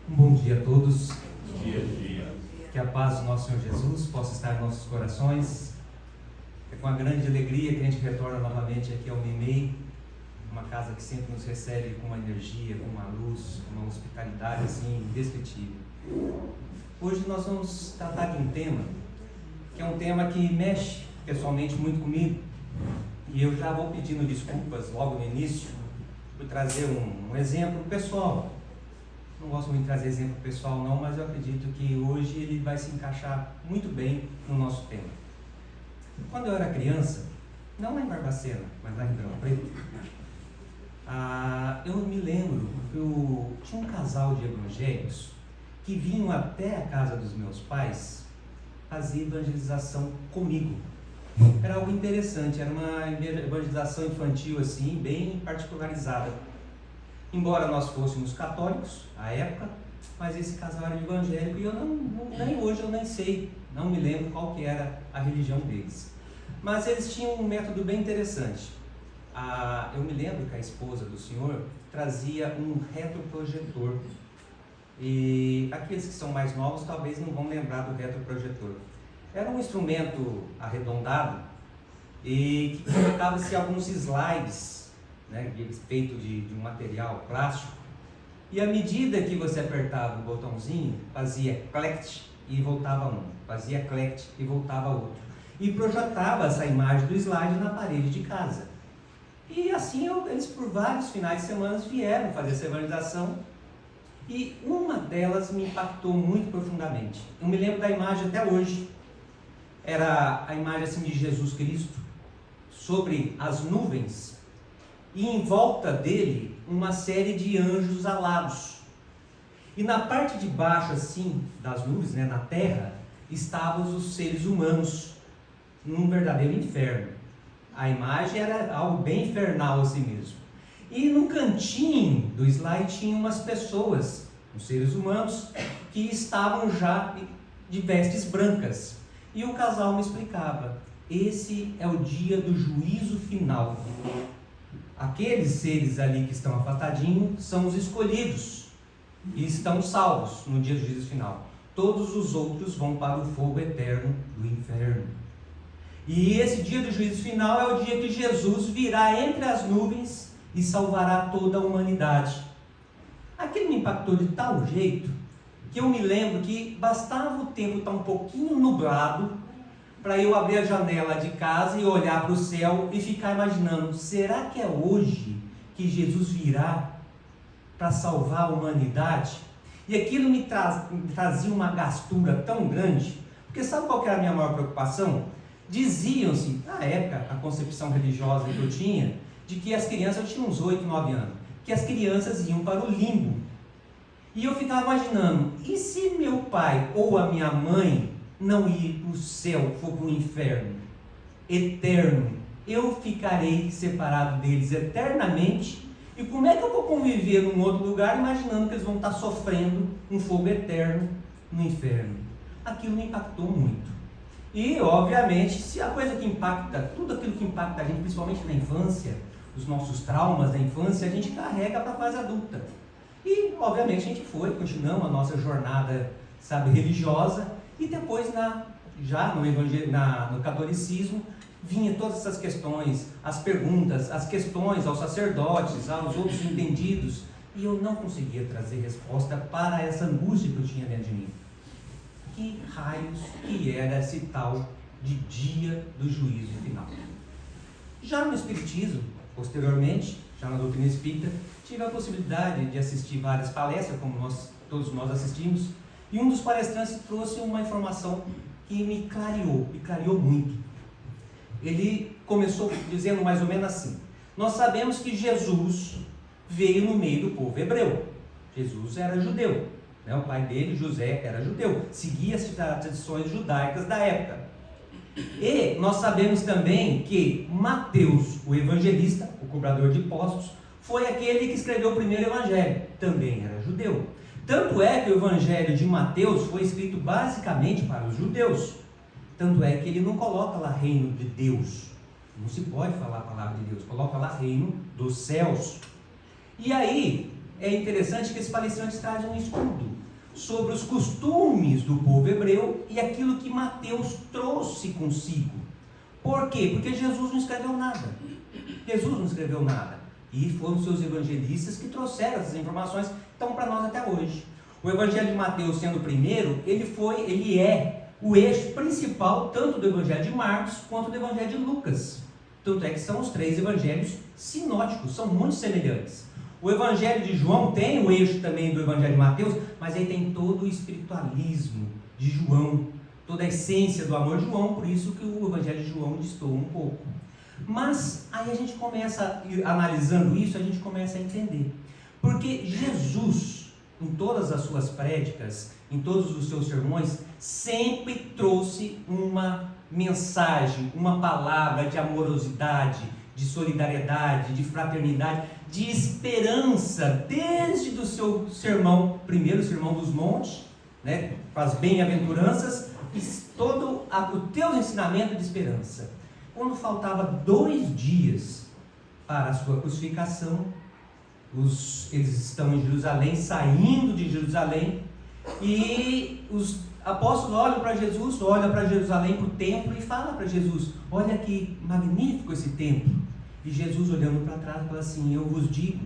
Um bom dia a todos. Dia. Que a paz do nosso Senhor Jesus possa estar em nossos corações. É com a grande alegria que a gente retorna novamente aqui ao Memei, uma casa que sempre nos recebe com uma energia, com uma luz, com uma hospitalidade assim indescritível. Hoje nós vamos tratar de um tema que é um tema que mexe pessoalmente muito comigo, e eu já vou pedindo desculpas logo no início por trazer um exemplo pessoal. Não gosto muito de trazer exemplo pessoal não, mas eu acredito que hoje ele vai se encaixar muito bem no nosso tema. Quando eu era criança, não lá em Barbacena, mas lá em Ribeirão Preto, eu me lembro que tinha um casal de evangélicos que vinham até a casa dos meus pais fazer evangelização comigo. Era algo interessante, era uma evangelização infantil assim, bem particularizada. Embora nós fôssemos católicos à época, mas esse casal era evangélico e eu nem hoje eu nem sei, não me lembro qual que era a religião deles. Mas eles tinham um método bem interessante. Eu me lembro que a esposa do senhor trazia um retroprojetor. E aqueles que são mais novos talvez não vão lembrar do retroprojetor. Era um instrumento arredondado e que colocava-se alguns slides, né, feito de um material plástico, e à medida que você apertava o botãozinho, fazia clect e voltava um, fazia clect e voltava outro, e projetava essa imagem do slide na parede de casa. E assim eles por vários finais de semana vieram fazer essa evangelização, e uma delas me impactou muito profundamente. Eu me lembro da imagem até hoje. Era a imagem assim de Jesus Cristo sobre as nuvens, e em volta dele uma série de anjos alados. E na parte de baixo assim das nuvens, né, na terra, estavam os seres humanos num verdadeiro inferno. A imagem era algo bem infernal assim mesmo. E no cantinho do slide tinha umas pessoas, os seres humanos, que estavam já de vestes brancas. E o casal me explicava: esse é o dia do juízo final. Aqueles seres ali que estão afastadinhos são os escolhidos e estão salvos no dia do juízo final. Todos os outros vão para o fogo eterno do inferno. E esse dia do juízo final é o dia que Jesus virá entre as nuvens e salvará toda a humanidade. Aquilo me impactou de tal jeito que eu me lembro que bastava o tempo estar um pouquinho nublado para eu abrir a janela de casa e olhar para o céu e ficar imaginando: será que é hoje que Jesus virá para salvar a humanidade? E aquilo me trazia uma gastura tão grande, porque sabe qual que era a minha maior preocupação? Diziam-se, na época, a concepção religiosa que eu tinha, de que as crianças, eu tinha uns 8, 9 anos, que as crianças iam para o limbo. E eu ficava imaginando: e se meu pai ou a minha mãe não ir para o céu, for para o inferno eterno? Eu ficarei separado deles eternamente, e como é que eu vou conviver num outro lugar imaginando que eles vão estar sofrendo um fogo eterno no inferno? Aquilo me impactou muito. E obviamente, se a coisa que impacta, tudo aquilo que impacta a gente, principalmente na infância, os nossos traumas da infância, a gente carrega para a fase adulta. E obviamente a gente continuamos a nossa jornada, religiosa. E depois, no catolicismo, vinha todas essas questões, as perguntas, as questões aos sacerdotes, aos outros entendidos, e eu não conseguia trazer resposta para essa angústia que eu tinha dentro de mim. Que raios que era esse tal de dia do juízo final? Já no Espiritismo, posteriormente, já na doutrina espírita, tive a possibilidade de assistir várias palestras, como todos nós assistimos, e um dos palestrantes trouxe uma informação que me clareou muito. Ele começou dizendo mais ou menos assim: nós sabemos que Jesus veio no meio do povo hebreu. Jesus era judeu, né? O pai dele, José, era judeu, seguia as tradições judaicas da época. E nós sabemos também que Mateus, o evangelista, o cobrador de impostos, foi aquele que escreveu o primeiro evangelho, também era judeu. Tanto é que o evangelho de Mateus foi escrito basicamente para os judeus. Tanto é que ele não coloca lá reino de Deus, não se pode falar a palavra de Deus, coloca lá reino dos céus. E aí, é interessante que esses palestrantes trazem um estudo sobre os costumes do povo hebreu e aquilo que Mateus trouxe consigo. Por quê? Porque Jesus não escreveu nada. Jesus não escreveu nada. E foram seus evangelistas que trouxeram essas informações que estão para nós até hoje. O Evangelho de Mateus, sendo o primeiro, ele é o eixo principal tanto do Evangelho de Marcos quanto do Evangelho de Lucas. Tanto é que são os 3 evangelhos sinóticos, são muito semelhantes. O Evangelho de João tem o eixo também do Evangelho de Mateus, mas aí tem todo o espiritualismo de João, toda a essência do amor de João, por isso que o Evangelho de João destoa um pouco. Mas aí a gente começa, analisando isso, a gente começa a entender. Porque Jesus, em todas as suas prédicas, em todos os seus sermões, sempre trouxe uma mensagem, uma palavra de amorosidade, de solidariedade, de fraternidade, de esperança, desde o seu sermão, primeiro sermão dos montes, né, com as bem-aventuranças, e todo o teu ensinamento de esperança. Quando faltava 2 dias para a sua crucificação, eles estão em Jerusalém, saindo de Jerusalém, e os apóstolos olham para Jesus, olham para Jerusalém, para o templo, e falam para Jesus: olha que magnífico esse templo. E Jesus, olhando para trás, fala assim: eu vos digo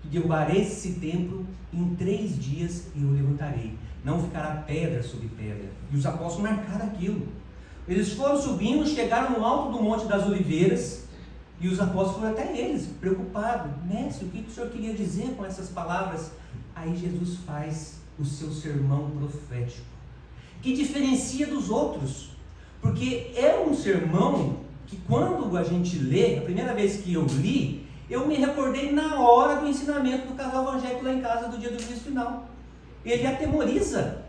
que derrubarei esse templo, em 3 dias eu o levantarei, não ficará pedra sobre pedra. E os apóstolos marcaram aquilo. Eles foram subindo, chegaram no alto do Monte das Oliveiras, e os apóstolos foram até eles, preocupados: mestre, o que o senhor queria dizer com essas palavras? Aí Jesus faz o seu sermão profético, que diferencia dos outros, porque é um sermão que, quando a gente lê, a primeira vez que eu li, eu me recordei na hora do ensinamento do casal evangélico lá em casa, do dia do juízo final. Ele atemoriza,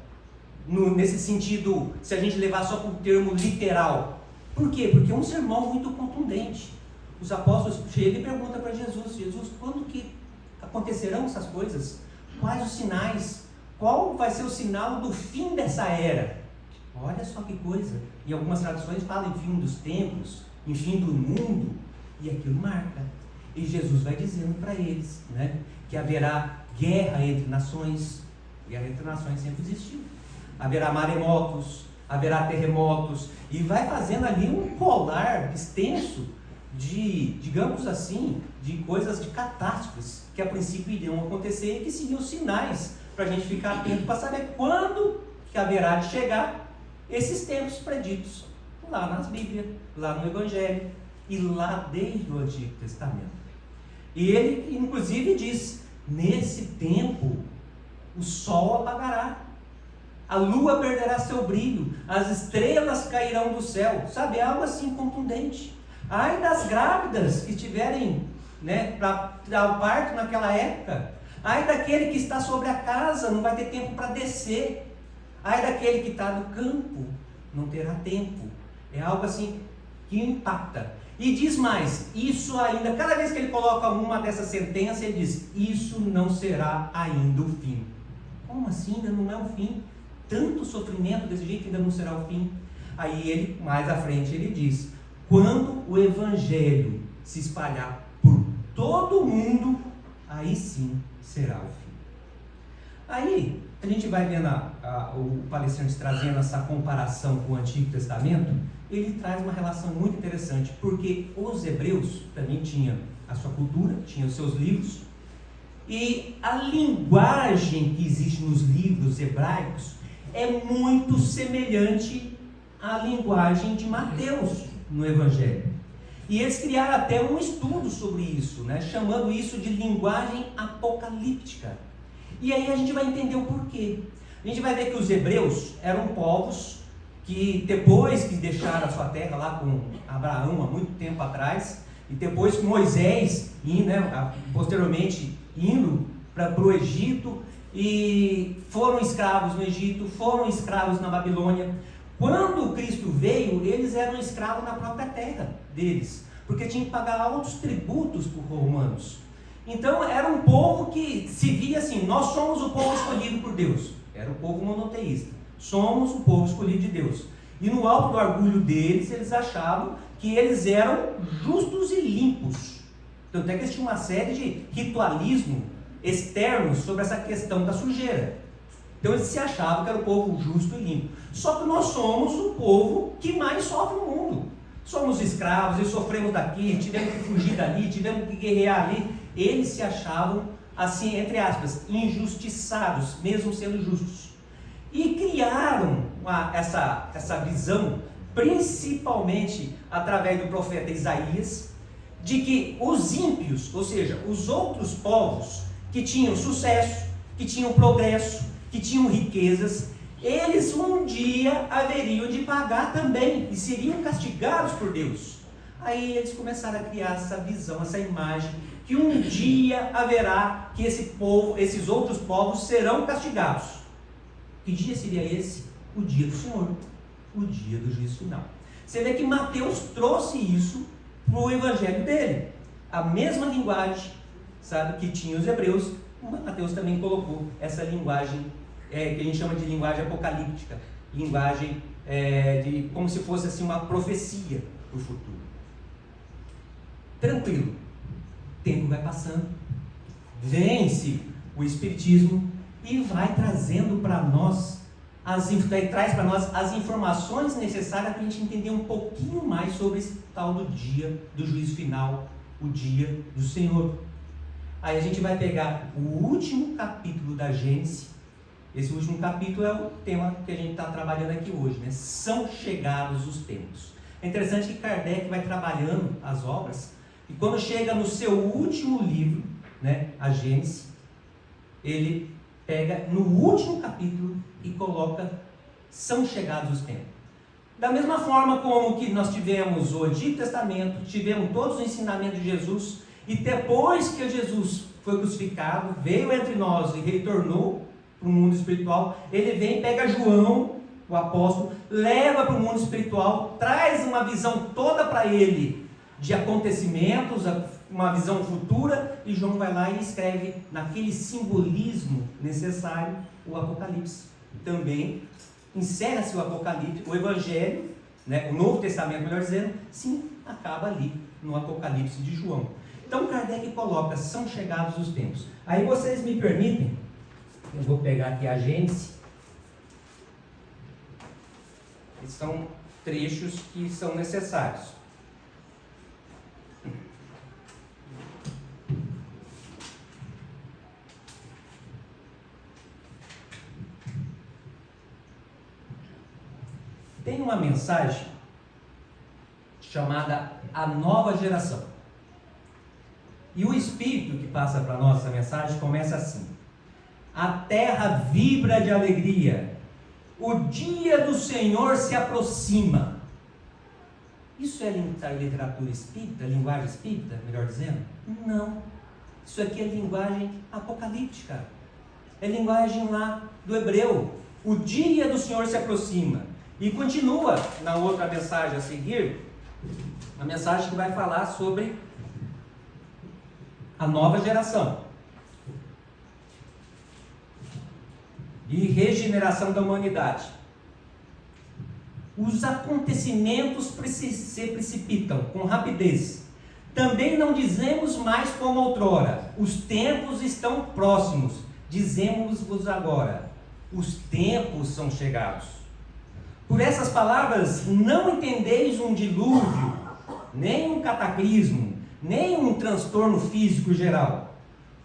nesse sentido, se a gente levar só para o termo literal. Por quê? Porque é um sermão muito contundente. Os apóstolos chegam e perguntam para Jesus: Jesus, quando que acontecerão essas coisas? Quais os sinais? Qual vai ser o sinal do fim dessa era? Olha só que coisa. Em algumas traduções falam em fim dos tempos, em fim do mundo, e aquilo marca. E Jesus vai dizendo para eles, né, que haverá guerra entre nações. Guerra entre nações sempre existiu. Haverá maremotos, haverá terremotos, e vai fazendo ali um colar extenso de, digamos assim, de coisas, de catástrofes que a princípio iriam acontecer e que seriam sinais para a gente ficar atento para saber quando que haverá de chegar esses tempos preditos lá nas Bíblias, lá no Evangelho e lá desde o Antigo Testamento. E ele inclusive diz: nesse tempo o sol apagará, a lua perderá seu brilho, as estrelas cairão do céu. Sabe, é algo assim contundente. Ai das grávidas que tiverem, né, para dar o parto naquela época. Ai daquele que está sobre a casa, não vai ter tempo para descer. Ai daquele que está no campo, não terá tempo. É algo assim que impacta. E diz mais, isso ainda, cada vez que ele coloca uma dessas sentenças, ele diz: isso não será ainda o fim. Como assim? Ainda não é o fim? Tanto sofrimento desse jeito ainda não será o fim? Aí ele, mais à frente, ele diz: quando o Evangelho se espalhar por todo o mundo, aí sim será o fim. Aí a gente vai vendo o palestrante trazendo essa comparação com o Antigo Testamento. Ele traz uma relação muito interessante, porque os hebreus também tinham a sua cultura, tinham os seus livros, e a linguagem que existe nos livros hebraicos é muito semelhante à linguagem de Mateus no Evangelho. E eles criaram até um estudo sobre isso, né, chamando isso de linguagem apocalíptica. E aí a gente vai entender o porquê. A gente vai ver que os hebreus eram povos que, depois que deixaram a sua terra lá com Abraão há muito tempo atrás, e depois com Moisés, posteriormente indo para o Egito, e foram escravos no Egito, foram escravos na Babilônia. Quando Cristo veio, eles eram escravos na própria terra deles, porque tinham que pagar altos tributos por romanos. Então era um povo que se via assim: nós somos o povo escolhido por Deus. Era o povo monoteísta. Somos o povo escolhido de Deus. E no alto do orgulho deles, eles achavam que eles eram justos e limpos. Tanto é que eles tinham uma série de ritualismo externos sobre essa questão da sujeira. Então eles se achavam que era o povo justo e limpo. Só que nós somos o povo que mais sofre no mundo. Somos escravos e sofremos daqui, tivemos que fugir dali, tivemos que guerrear ali. Eles se achavam, assim, entre aspas, injustiçados, mesmo sendo justos. E criaram essa visão, principalmente através do profeta Isaías, de que os ímpios, ou seja, os outros povos que tinham sucesso, que tinham progresso, que tinham riquezas, eles um dia haveriam de pagar também e seriam castigados por Deus. Aí eles começaram a criar essa visão, essa imagem, que um dia haverá que esses outros povos serão castigados. Que dia seria esse? O dia do Senhor, o dia do juízo final. Você vê que Mateus trouxe isso para o evangelho dele. A mesma linguagem, sabe, que tinha os hebreus, Mateus também colocou essa linguagem que a gente chama de linguagem apocalíptica, linguagem de como se fosse assim uma profecia para o futuro. Tranquilo, o tempo vai passando, vence o Espiritismo e vai trazendo para nós, traz para nós as informações necessárias para a gente entender um pouquinho mais sobre esse tal do dia do juízo final, o dia do Senhor. Aí a gente vai pegar o último capítulo da Gênesis. Esse último capítulo é o tema que a gente está trabalhando aqui hoje, né? São chegados os tempos. É interessante que Kardec vai trabalhando as obras, e quando chega no seu último livro, né, a Gênesis, ele pega no último capítulo e coloca: são chegados os tempos. Da mesma forma como que nós tivemos o Antigo Testamento, tivemos todos os ensinamentos de Jesus, e depois que Jesus foi crucificado, veio entre nós e retornou para o mundo espiritual, ele vem, pega João, o apóstolo, leva para o mundo espiritual, traz uma visão toda para ele de acontecimentos, uma visão futura, e João vai lá e escreve naquele simbolismo necessário o Apocalipse. Também encerra-se o Apocalipse, o Evangelho, né, o Novo Testamento, melhor dizendo, sim, acaba ali no Apocalipse de João. Então Kardec coloca: são chegados os tempos. Aí vocês me permitem, eu vou pegar aqui a Gênesis. Esses são trechos que são necessários. Tem uma mensagem chamada A Nova Geração. E o Espírito que passa para nós essa mensagem começa assim: a terra vibra de alegria, o dia do Senhor se aproxima. Isso é literatura espírita, linguagem espírita, melhor dizendo? Não. Isso aqui é linguagem apocalíptica. É linguagem lá do hebreu. O dia do Senhor se aproxima. E continua na outra mensagem a seguir, a mensagem que vai falar sobre a nova geração e regeneração da humanidade. Os acontecimentos se precipitam com rapidez. Também não dizemos mais como outrora: os tempos estão próximos. Dizemos-vos agora: os tempos são chegados. Por essas palavras não entendeis um dilúvio, nem um cataclismo, nem um transtorno físico geral.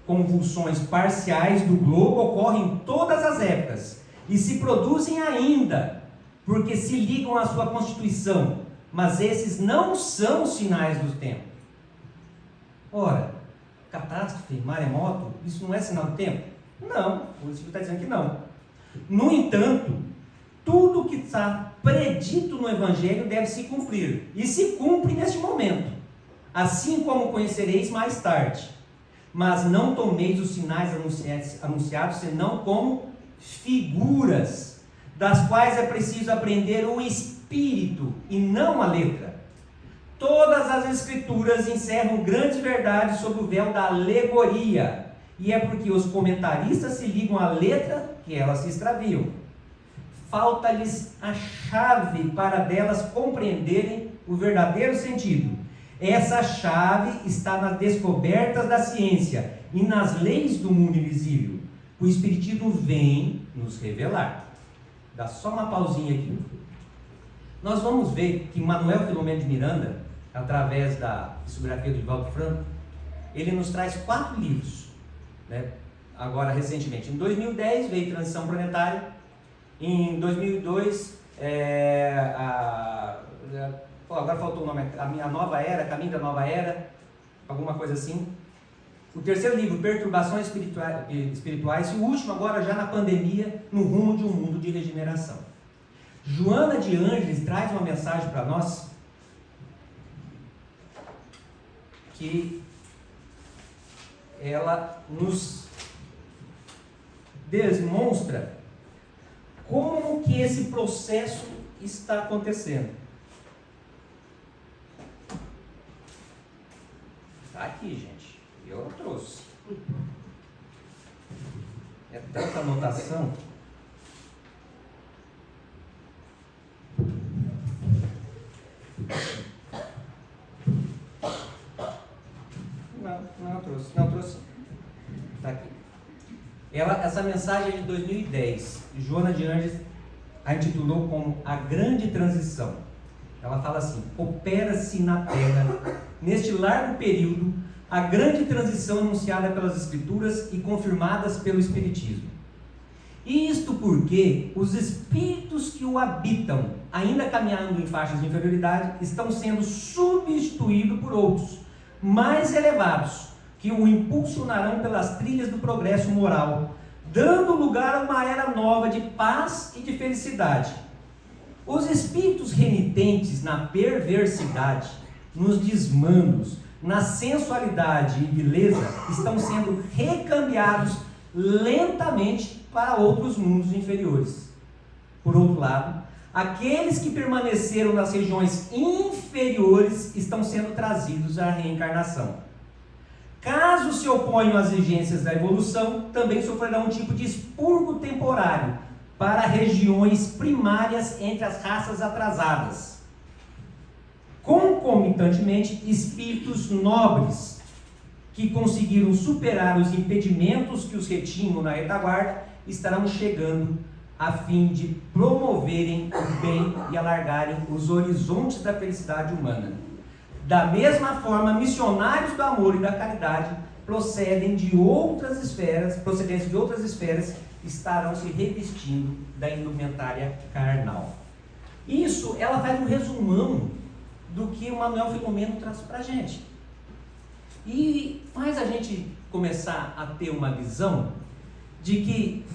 Convulsões parciais do globo ocorrem em todas as épocas e se produzem ainda, porque se ligam à sua constituição, mas esses não são sinais do tempo. Ora, catástrofe, maremoto, isso não é sinal do tempo? Não, o Espírito está dizendo que não. No entanto, tudo que está predito no Evangelho deve se cumprir, e se cumpre neste momento, assim como conhecereis mais tarde. Mas não tomeis os sinais anunciados senão como figuras, das quais é preciso aprender o espírito e não a letra. Todas as escrituras encerram grandes verdades sob o véu da alegoria, e é porque os comentaristas se ligam à letra que elas se extraviam. Falta-lhes a chave para delas compreenderem o verdadeiro sentido. Essa chave está nas descobertas da ciência e nas leis do mundo invisível. O Espiritismo vem nos revelar. Dá só uma pausinha aqui. Nós vamos ver que Manuel Filomeno de Miranda, através da psicografia do Divaldo Franco, ele nos traz 4 livros, né? Agora, recentemente, em 2010 veio Transição Planetária, em 2002, agora faltou o nome, a minha nova era, Caminho da Nova Era, alguma coisa assim. O terceiro livro, Perturbações Espirituais, e o último agora já na pandemia, No Rumo de um Mundo de Regeneração. Joana de Ângeles traz uma mensagem para nós que ela nos demonstra como que esse processo está acontecendo. Está aqui, gente. Eu trouxe. É tanta anotação. Não trouxe. Está aqui. Essa mensagem é de 2010. Joana de Ângeles a intitulou como A Grande Transição. Ela fala assim: opera-se na Terra, neste largo período, a grande transição anunciada pelas Escrituras e confirmadas pelo Espiritismo. Isto porque os espíritos que o habitam, ainda caminhando em faixas de inferioridade, estão sendo substituídos por outros, mais elevados, que o impulsionarão pelas trilhas do progresso moral, dando lugar a uma era nova de paz e de felicidade. Os espíritos renitentes na perversidade, nos desmandos, na sensualidade e beleza, estão sendo recambiados lentamente para outros mundos inferiores. Por outro lado, aqueles que permaneceram nas regiões inferiores estão sendo trazidos à reencarnação. Caso se oponham às exigências da evolução, também sofrerão um tipo de expurgo temporário para regiões primárias entre as raças atrasadas. Concomitantemente, espíritos nobres que conseguiram superar os impedimentos que os retinham na retaguarda estarão chegando a fim de promoverem o bem e alargarem os horizontes da felicidade humana. Da mesma forma, missionários do amor e da caridade procedentes de outras esferas, estarão se revestindo da indumentária carnal. Isso, ela faz um resumão do que o Manuel Filomeno traz para a gente. E faz a gente começar a ter uma visão de que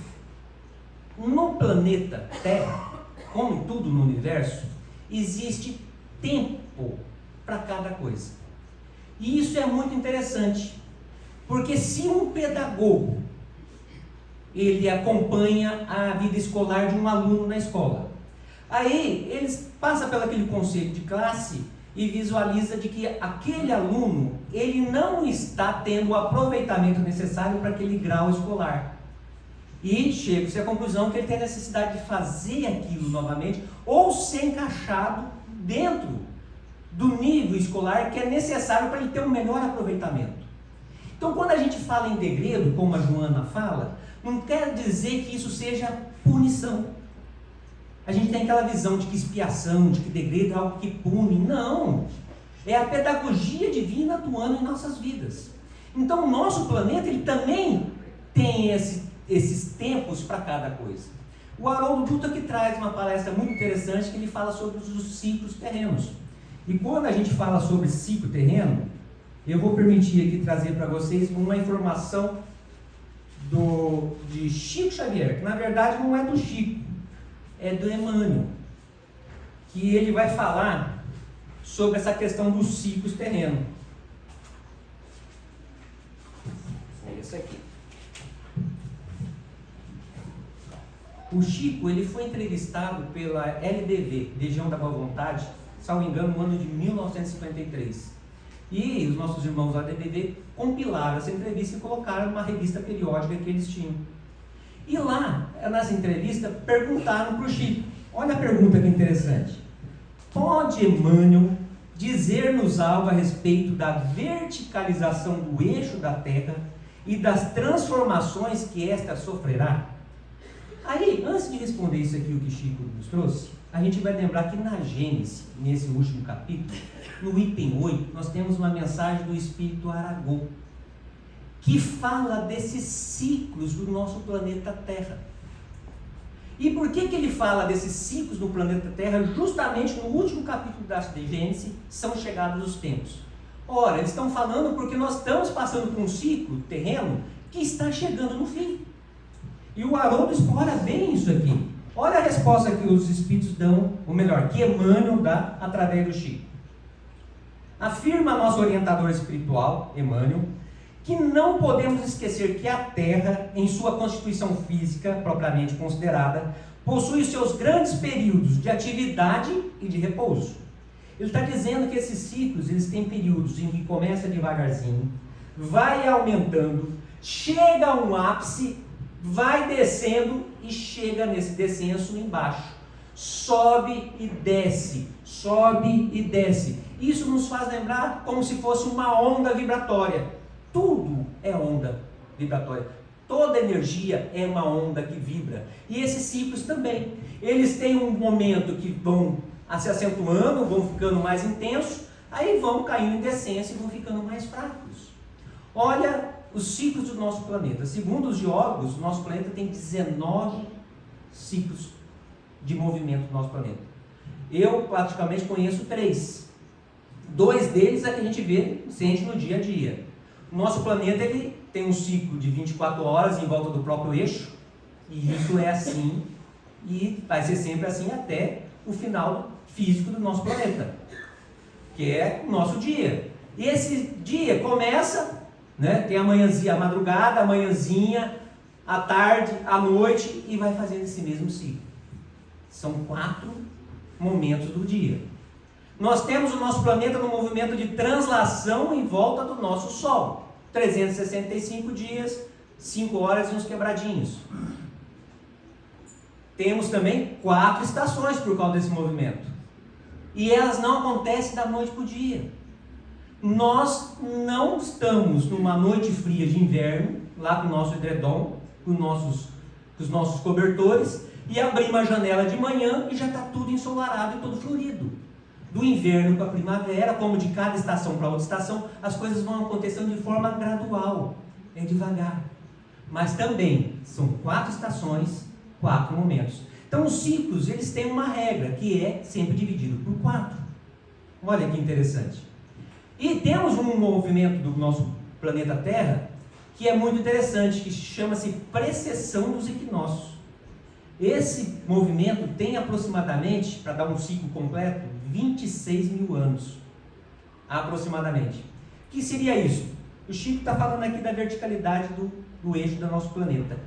no planeta Terra, como em tudo no universo, existe tempo para cada coisa. E isso é muito interessante, porque se um pedagogo ele acompanha a vida escolar de um aluno na escola, aí ele passa pelo aquele conceito de classe e visualiza de que aquele aluno ele não está tendo o aproveitamento necessário para aquele grau escolar. E chega-se à conclusão que ele tem a necessidade de fazer aquilo novamente ou ser encaixado dentro do nível escolar que é necessário para ele ter um melhor aproveitamento. Então, quando a gente fala em degredo, como a Joana fala, não quer dizer que isso seja punição. A gente tem aquela visão de que expiação, de que degredo é algo que pune. Não! É a pedagogia divina atuando em nossas vidas. Então, o nosso planeta ele também tem esses tempos para cada coisa. O Haroldo Dutra que traz uma palestra muito interessante que ele fala sobre os ciclos terrenos. E quando a gente fala sobre ciclo terreno, eu vou permitir aqui trazer para vocês uma informação de Chico Xavier, que na verdade não é do Chico, é do Emmanuel, que ele vai falar sobre essa questão dos ciclos terrenos. É esse aqui. O Chico ele foi entrevistado pela LBV, Legião da Boa Vontade, salvo engano, no ano de 1953. E os nossos irmãos da LBV compilaram essa entrevista e colocaram numa revista periódica que eles tinham. E lá, nessa entrevista, perguntaram para o Chico, olha a pergunta que interessante: pode Emmanuel dizer-nos algo a respeito da verticalização do eixo da Terra e das transformações que esta sofrerá? Aí, antes de responder isso aqui, o que Chico nos trouxe, a gente vai lembrar que na Gênesis, nesse último capítulo, no item 8, nós temos uma mensagem do Espírito Aragô, que fala desses ciclos do nosso planeta Terra. E por que ele fala desses ciclos do planeta Terra justamente no último capítulo da Gênesis, são chegados os tempos? Ora, eles estão falando porque nós estamos passando por um ciclo terreno que está chegando no fim. E o Haroldo explora bem isso aqui. Olha a resposta que os Espíritos dão, ou melhor, que Emmanuel dá através do Chico. Afirma nosso orientador espiritual, Emmanuel, que não podemos esquecer que a Terra, em sua constituição física propriamente considerada, possui os seus grandes períodos de atividade e de repouso. Ele está dizendo que esses ciclos, eles têm períodos em que começa devagarzinho, vai aumentando, chega a um ápice, vai descendo e chega nesse descenso embaixo. Sobe e desce, sobe e desce. Isso nos faz lembrar como se fosse uma onda vibratória. Tudo é onda vibratória. Toda energia é uma onda que vibra. E esses ciclos também. Eles têm um momento que vão se acentuando, vão ficando mais intensos, aí vão caindo em descência e vão ficando mais fracos. Olha os ciclos do nosso planeta. Segundo os geólogos, o nosso planeta tem 19 ciclos de movimento do nosso planeta. Eu praticamente conheço 3. 2 deles é que a gente sente no dia a dia. O nosso planeta ele tem um ciclo de 24 horas em volta do próprio eixo, e isso é assim, e vai ser sempre assim até o final físico do nosso planeta, que é o nosso dia. E esse dia começa, né, tem a manhãzinha, a madrugada, a manhãzinha, a tarde, a noite, e vai fazendo esse mesmo ciclo. São 4 momentos do dia. Nós temos o nosso planeta no movimento de translação em volta do nosso Sol. 365 dias, 5 horas e uns quebradinhos. Temos também 4 estações por causa desse movimento. E elas não acontecem da noite para o dia. Nós não estamos numa noite fria de inverno, lá com o nosso edredom, com os nossos cobertores, e abrimos a janela de manhã e já está tudo ensolarado e todo florido. Do inverno para a primavera, como de cada estação para outra estação, as coisas vão acontecendo de forma gradual, devagar. Mas também são 4 estações, 4 momentos. Então os ciclos, eles têm uma regra, que é sempre dividido por 4. Olha que interessante. E temos um movimento do nosso planeta Terra, que é muito interessante, que chama-se precessão dos equinócios. Esse movimento tem aproximadamente, para dar um ciclo completo, 26 mil anos, aproximadamente. O que seria isso? O Chico está falando aqui da verticalidade do eixo do nosso planeta.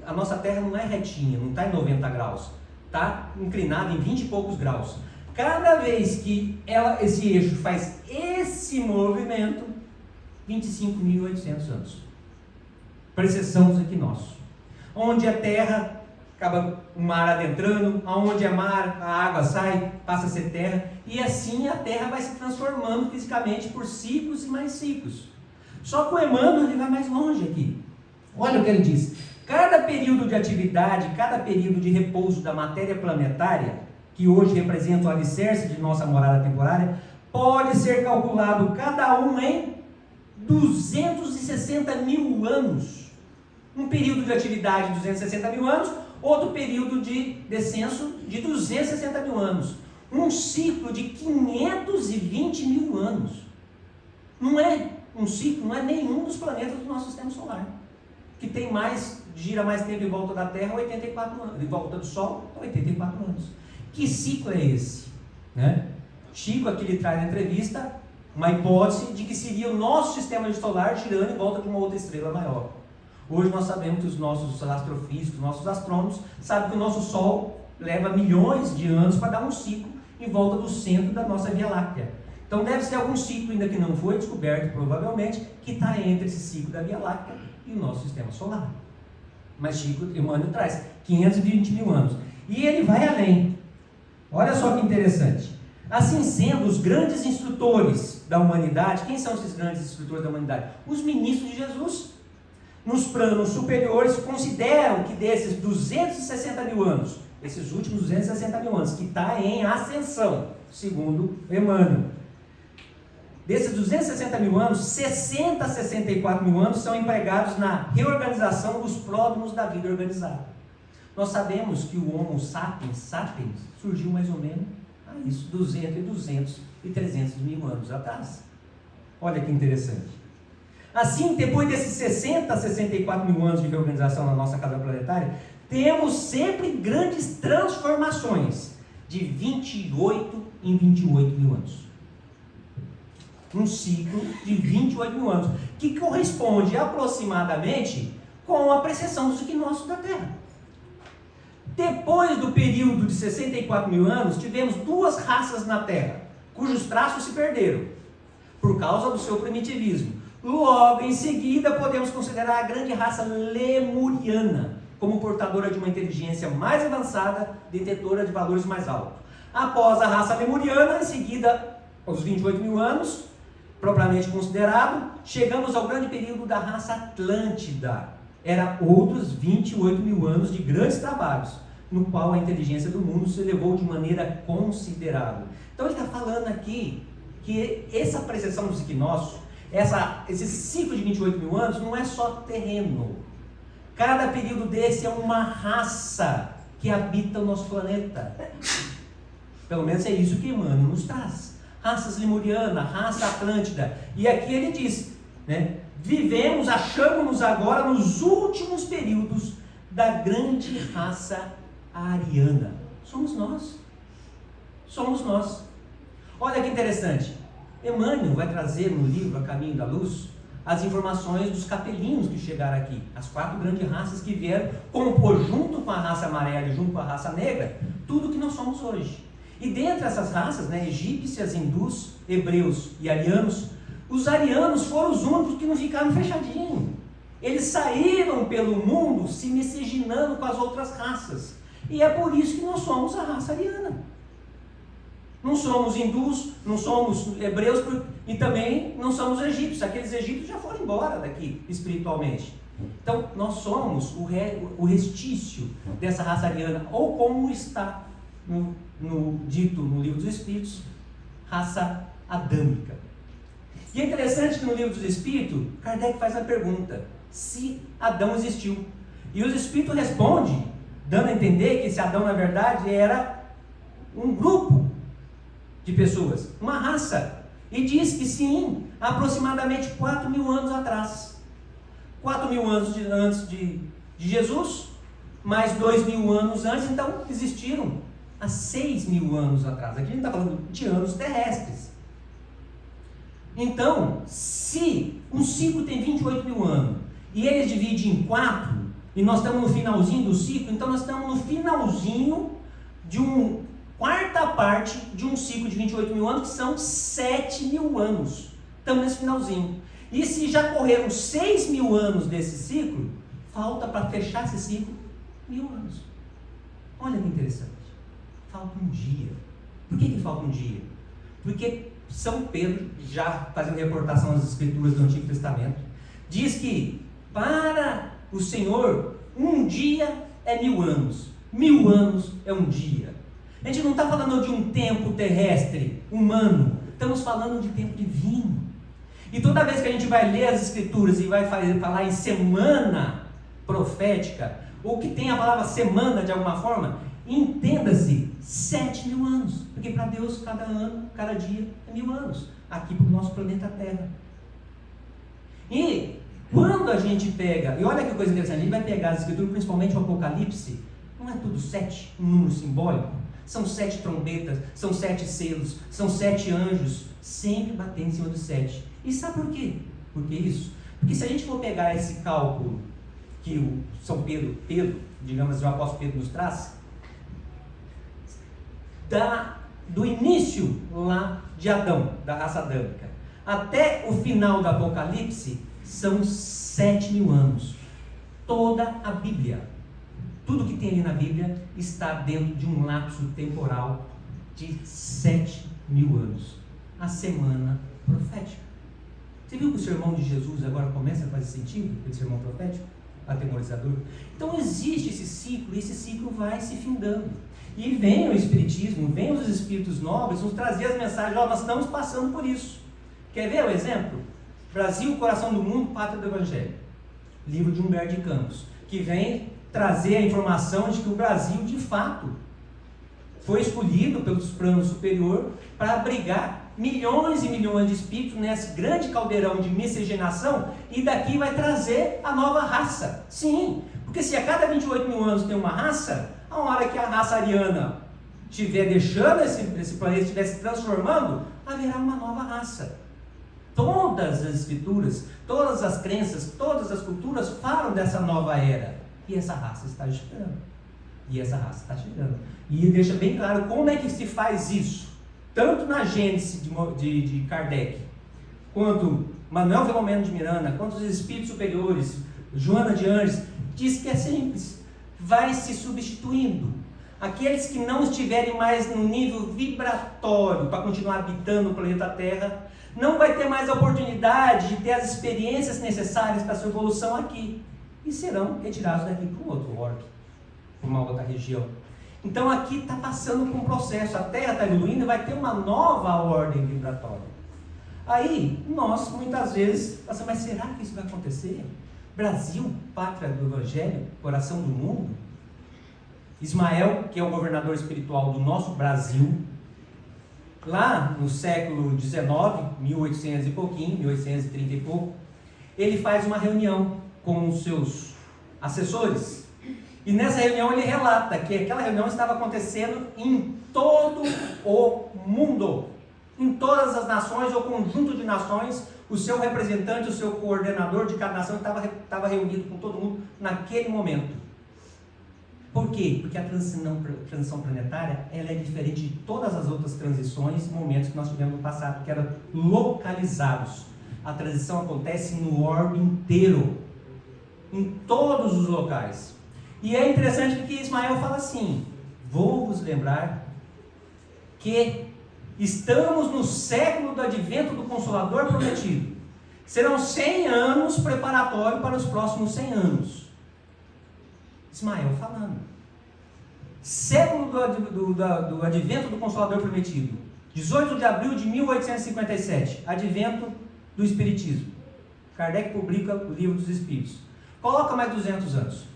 A nossa Terra não é retinha, não está em 90 graus, está inclinada em 20 e poucos graus. Cada vez que esse eixo faz esse movimento, 25.800 anos. Precessão dos equinócios. Onde a Terra acaba o mar adentrando, aonde é mar, a água sai, passa a ser terra, e assim a Terra vai se transformando fisicamente por ciclos e mais ciclos. Só que o Emmanuel ele vai mais longe aqui. Olha o que ele diz: cada período de atividade, cada período de repouso da matéria planetária, que hoje representa o alicerce de nossa morada temporária, pode ser calculado cada um em 260 mil anos. Um período de atividade de 260 mil anos, outro período de descenso de 260 mil anos. Um ciclo de 520 mil anos. Não é um ciclo, não é nenhum dos planetas do nosso sistema solar, que tem gira mais tempo em volta da Terra, 84 anos, em volta do Sol, 84 anos. Que ciclo é esse? Né? Chico aqui ele traz na entrevista uma hipótese de que seria o nosso sistema solar girando em volta de uma outra estrela maior. Hoje nós sabemos que os nossos astrofísicos, os nossos astrônomos, sabem que o nosso Sol leva milhões de anos para dar um ciclo em volta do centro da nossa Via Láctea. Então deve ser algum ciclo ainda que não foi descoberto, provavelmente, que está entre esse ciclo da Via Láctea e o nosso sistema solar. Mas Chico Emmanuel traz 520 mil anos. E ele vai além. Olha só que interessante. Assim sendo, os grandes instrutores da humanidade, quem são esses grandes instrutores da humanidade? Os ministros de Jesus. nos planos superiores, consideram que desses 260 mil anos, esses últimos 260 mil anos, que está em ascensão, segundo Emmanuel, desses 260 mil anos, 60 a 64 mil anos são empregados na reorganização dos pródromos da vida organizada. Nós sabemos que o Homo sapiens surgiu mais ou menos isso, 200 e 300 mil anos atrás. Olha que interessante. Assim, depois desses 60 a 64 mil anos de reorganização na nossa casa planetária, temos sempre grandes transformações, de 28 em 28 mil anos. Um ciclo de 28 mil anos, que corresponde aproximadamente com a precessão dos equinócios da Terra. Depois do período de 64 mil anos, tivemos duas raças na Terra, cujos traços se perderam, por causa do seu primitivismo. Logo em seguida, podemos considerar a grande raça lemuriana, como portadora de uma inteligência mais avançada, detetora de valores mais altos. Após a raça lemuriana, em seguida, aos 28 mil anos, propriamente considerado, chegamos ao grande período da raça Atlântida. Era outros 28 mil anos de grandes trabalhos, no qual a inteligência do mundo se elevou de maneira considerável. Então ele está falando aqui que essa precessão dos equinócios, esse ciclo de 28 mil anos, não é só terreno. Cada período desse é uma raça que habita o nosso planeta. Pelo menos é isso que Emmanuel nos traz. Raças lemuriana, raça Atlântida. E aqui ele diz, achamos-nos agora nos últimos períodos da grande raça ariana. Somos nós. Somos nós. Olha que interessante. Emmanuel vai trazer no livro A Caminho da Luz as informações dos capelinos que chegaram aqui, as 4 grandes raças que vieram compor junto com a raça amarela e junto com a raça negra tudo que nós somos hoje. E dentre essas raças, egípcias, hindus, hebreus e arianos, os arianos foram os únicos que não ficaram fechadinhos. Eles saíram pelo mundo se miscigenando com as outras raças. E é por isso que nós somos a raça ariana. Não somos hindus, não somos hebreus e também não somos egípcios. Aqueles egípcios já foram embora daqui espiritualmente. Então, nós somos o restício dessa raça ariana, ou como está dito no Livro dos Espíritos, raça adâmica. E é interessante que no Livro dos Espíritos, Kardec faz a pergunta, se Adão existiu. E os Espíritos respondem, dando a entender que esse Adão, na verdade, era um grupo de pessoas, uma raça. E diz que sim, aproximadamente 4 mil anos atrás. 4 mil anos antes de Jesus, mais 2 mil anos antes, então existiram há 6 mil anos atrás. Aqui a gente está falando de anos terrestres. Então, se um ciclo tem 28 mil anos, e ele divide em 4, e nós estamos no finalzinho do ciclo, então nós estamos no finalzinho de uma quarta parte de um ciclo de 28 mil anos, que são 7 mil anos. Estamos nesse finalzinho. E se já correram 6 mil anos desse ciclo, falta para fechar esse ciclo 1000 anos. Olha que interessante. Falta um dia. Por que falta um dia? Porque São Pedro, já fazendo reportação às escrituras do Antigo Testamento, diz que para o Senhor, um dia é 1000 anos. 1000 anos é um dia. A gente não está falando de um tempo terrestre, humano. Estamos falando de tempo divino. E toda vez que a gente vai ler as escrituras e vai falar em semana profética, ou que tem a palavra semana de alguma forma, entenda-se 7 mil anos. Porque para Deus cada ano, cada dia é 1000 anos. Aqui para o nosso planeta Terra. E quando a gente pega, e olha que coisa interessante, a gente vai pegar as escrituras, principalmente o Apocalipse, não é tudo 7, um número simbólico? São 7 trombetas, são 7 selos, são 7 anjos, sempre batendo em cima dos 7. E sabe por quê? Por que isso? Porque se a gente for pegar esse cálculo que o São Pedro, digamos assim, o apóstolo Pedro nos traz, do início lá de Adão, da raça adâmica, até o final do Apocalipse, são 7 mil anos. Toda a Bíblia, tudo que tem ali na Bíblia, está dentro de um lapso temporal de 7 mil anos. A semana profética. Você viu que o sermão de Jesus agora começa a fazer sentido? Aquele sermão profético, atemorizador. Então existe esse ciclo, e esse ciclo vai se findando. E vem o Espiritismo, vem os Espíritos nobres nos trazer as mensagens, nós estamos passando por isso. Quer ver o exemplo? Brasil, coração do mundo, pátria do Evangelho. Livro de Humberto de Campos, que vem trazer a informação de que o Brasil, de fato, foi escolhido pelo plano superior para abrigar milhões e milhões de espíritos nesse grande caldeirão de miscigenação, e daqui vai trazer a nova raça. Sim, porque se a cada 28 mil anos tem uma raça, a hora que a raça ariana estiver deixando esse planeta, estiver se transformando, haverá uma nova raça. Todas as escrituras, todas as crenças, todas as culturas falam dessa nova era. E essa raça está chegando. E deixa bem claro como é que se faz isso. Tanto na Gênese de Kardec, quanto Manuel Filomeno de Miranda, quanto os espíritos superiores, Joana de Anjos, diz que é simples. Vai se substituindo. Aqueles que não estiverem mais no nível vibratório para continuar habitando o planeta Terra, não vai ter mais a oportunidade de ter as experiências necessárias para a sua evolução aqui. E serão retirados daqui para um outro orbe, para uma outra região. Então aqui está passando por um processo. A Terra está evoluindo e vai ter uma nova ordem vibratória. Aí, nós muitas vezes pensamos, mas será que isso vai acontecer? Brasil, pátria do Evangelho, coração do mundo. Ismael, que é o governador espiritual do nosso Brasil, lá no século XIX, 1800 e pouquinho, 1830 e pouco, ele faz uma reunião com os seus assessores, e nessa reunião ele relata que aquela reunião estava acontecendo em todo o mundo, em todas as nações ou conjunto de nações. O seu representante, o seu coordenador de cada nação estava reunido com todo mundo naquele momento. Por quê? Porque a transição planetária ela é diferente de todas as outras transições e momentos que nós tivemos no passado, que eram localizados. A transição acontece no orbe inteiro, em todos os locais. E é interessante porque Ismael fala assim: vou vos lembrar que estamos no século do advento do Consolador prometido. Serão 100 anos preparatório para os próximos 100 anos. Ismael falando. Século do advento do Consolador prometido. 18 de abril de 1857. Advento do Espiritismo. Kardec publica o Livro dos Espíritos. Coloca mais 200 anos.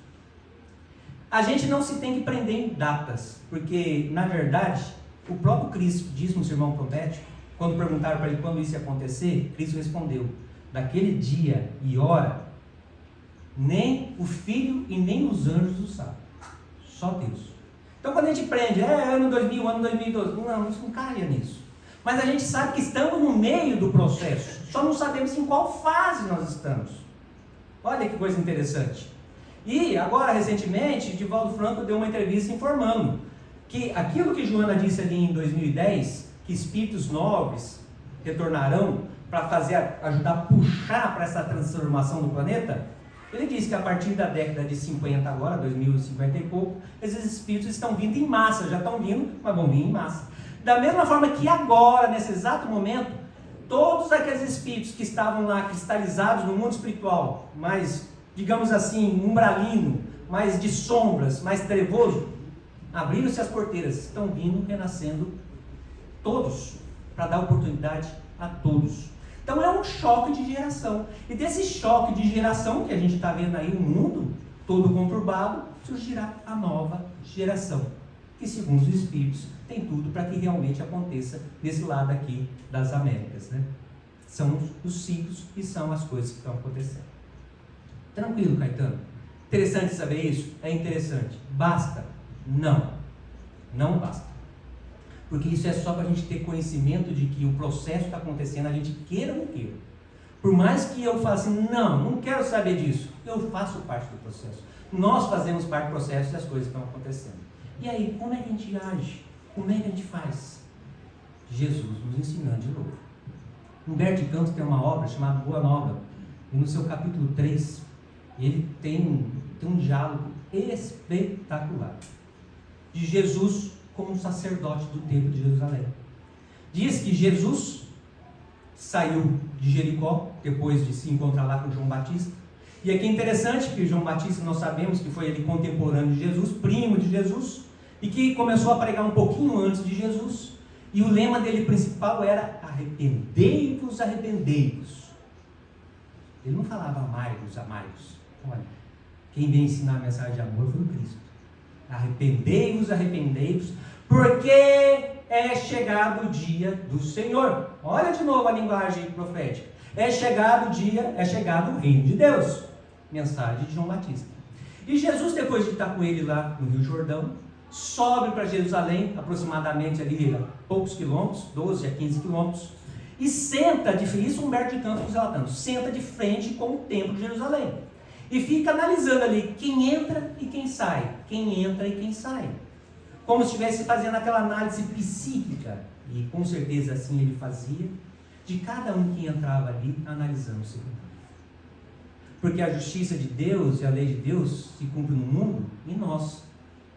A gente não se tem que prender em datas, porque, na verdade, o próprio Cristo disse no sermão profético, quando perguntaram para ele quando isso ia acontecer, Cristo respondeu: daquele dia e hora, nem o Filho e nem os anjos o sabem, só Deus. Então quando a gente prende, ano 2000, ano 2012, não, isso não caia nisso. Mas a gente sabe que estamos no meio do processo, só não sabemos em qual fase nós estamos. Olha que coisa interessante. E agora, recentemente, Divaldo Franco deu uma entrevista informando que aquilo que Joana disse ali em 2010, que espíritos nobres retornarão para ajudar a puxar para essa transformação do planeta, ele disse que a partir da década de 50 agora, 2050 e pouco, esses espíritos estão vindo em massa, já estão vindo, mas vão vir em massa. Da mesma forma que agora, nesse exato momento, todos aqueles espíritos que estavam lá cristalizados no mundo espiritual, mais, digamos assim, umbralino, mais de sombras, mais trevoso, abriram-se as porteiras, estão vindo, renascendo todos, para dar oportunidade a todos. Então é um choque de geração. E desse choque de geração que a gente está vendo aí, o mundo todo conturbado, surgirá a nova geração, que segundo os Espíritos tem tudo para que realmente aconteça desse lado aqui das Américas, né? São os ciclos e são as coisas que estão acontecendo. Tranquilo, Caetano? Interessante saber isso? É interessante. Basta? Não. Não basta. Porque isso é só para a gente ter conhecimento de que o processo está acontecendo, a gente queira ou não queira. Por mais que eu fale assim, não quero saber disso, eu faço parte do processo. Nós fazemos parte do processo e as coisas estão acontecendo. E aí, como é que a gente age? Como é que a gente faz? Jesus nos ensinando de novo. Humberto de Campos tem uma obra chamada Boa Nova, e no seu capítulo 3, ele tem um diálogo espetacular de Jesus como um sacerdote do templo de Jerusalém. Diz que Jesus saiu de Jericó, depois de se encontrar lá com João Batista. E aqui é interessante que João Batista, nós sabemos que foi ele contemporâneo de Jesus, primo de Jesus, e que começou a pregar um pouquinho antes de Jesus. E o lema dele principal era: arrependei-vos, arrependei-vos. Ele não falava amai-vos, amai-vos. Olha, quem veio ensinar a mensagem de amor foi o Cristo. Arrependei-vos, arrependei-vos, porque é chegado o dia do Senhor. Olha de novo a linguagem profética. É chegado o dia, é chegado o reino de Deus. Mensagem de João Batista. E Jesus, depois de estar com ele lá no Rio Jordão, sobe para Jerusalém, aproximadamente ali a poucos quilômetros, 12 a 15 quilômetros, e senta de frente, isso Humberto de Campos relatando, senta de frente com o templo de Jerusalém. E fica analisando ali quem entra e quem sai, quem entra e quem sai. Como se estivesse fazendo aquela análise psíquica, e com certeza assim ele fazia, de cada um que entrava ali, analisando o segundo. Porque a justiça de Deus e a lei de Deus se cumpre no mundo e nós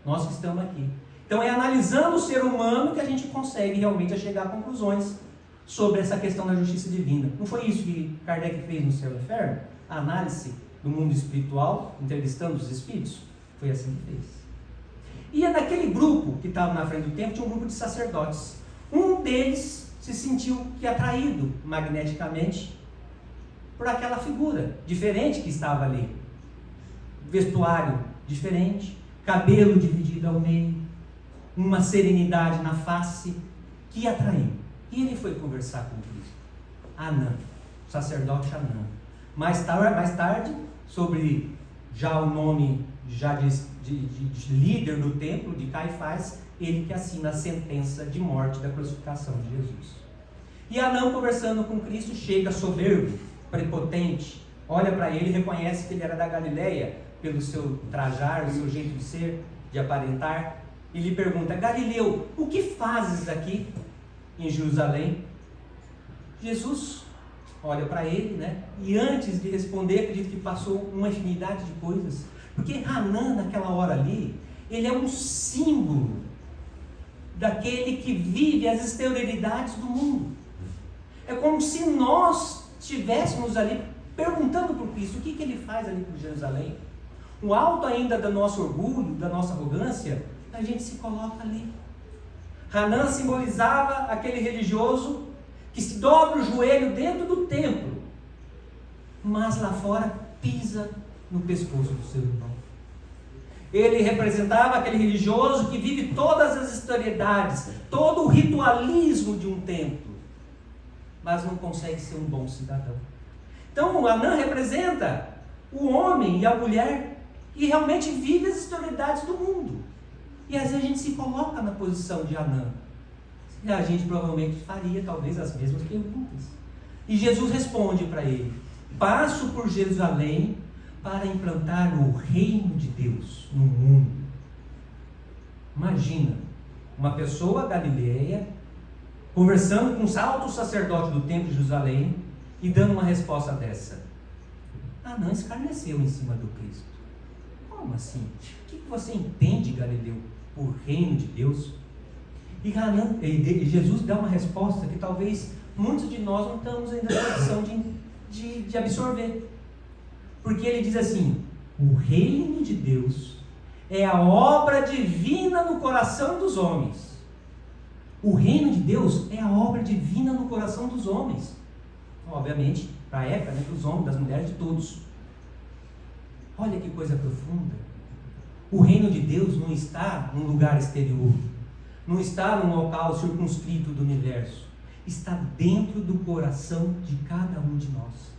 que estamos aqui. Então é analisando o ser humano que a gente consegue realmente chegar a conclusões sobre essa questão da justiça divina. Não foi isso que Kardec fez no Céu e Inferno? A análise do mundo espiritual, entrevistando os espíritos? Foi assim que fez. E naquele grupo que estava na frente do templo, tinha um grupo de sacerdotes. Um deles se sentiu que atraído magneticamente por aquela figura diferente que estava ali. Vestuário diferente, cabelo dividido ao meio, uma serenidade na face que atraiu. E ele foi conversar com Cristo. Anã, o sacerdote Anã. Mais tarde, sobre já o nome já de líder do templo, de Caifás, ele que assina a sentença de morte da crucificação de Jesus. E Anã, conversando com Cristo, chega soberbo, prepotente, olha para ele e reconhece que ele era da Galileia, pelo seu trajar, o seu jeito de ser, de aparentar, e lhe pergunta: Galileu, o que fazes aqui em Jerusalém? Jesus olha para ele, né? E antes de responder, acredito que passou uma infinidade de coisas, porque Anã, naquela hora ali, ele é um símbolo daquele que vive as exterioridades do mundo. É como se nós estivéssemos ali perguntando para o Cristo: o que ele faz ali por Jerusalém? O alto ainda do nosso orgulho, da nossa arrogância, a gente se coloca ali. Anã simbolizava aquele religioso que se dobra o joelho dentro do templo, mas lá fora pisa no pescoço do seu irmão. Ele representava aquele religioso que vive todas as historiedades, todo o ritualismo de um templo, mas não consegue ser um bom cidadão. Então, Anã representa o homem e a mulher que realmente vive as historiedades do mundo. E às vezes a gente se coloca na posição de Anã. E a gente provavelmente faria talvez as mesmas perguntas. E Jesus responde para ele: passo por Jerusalém para implantar o reino de Deus no mundo. Imagina, uma pessoa galileia conversando com um alto sacerdote do templo de Jerusalém e dando uma resposta dessa. Anã escarneceu em cima do Cristo. Como assim? O que você entende, Galileu, por reino de Deus? E Jesus dá uma resposta que talvez muitos de nós não estamos ainda na condição de absorver. Porque ele diz assim: o reino de Deus é a obra divina no coração dos homens. O reino de Deus é a obra divina no coração dos homens. Obviamente, para a época, né, dos homens, das mulheres, de todos. Olha que coisa profunda. O reino de Deus não está num lugar exterior, não está num local circunscrito do universo, está dentro do coração de cada um de nós.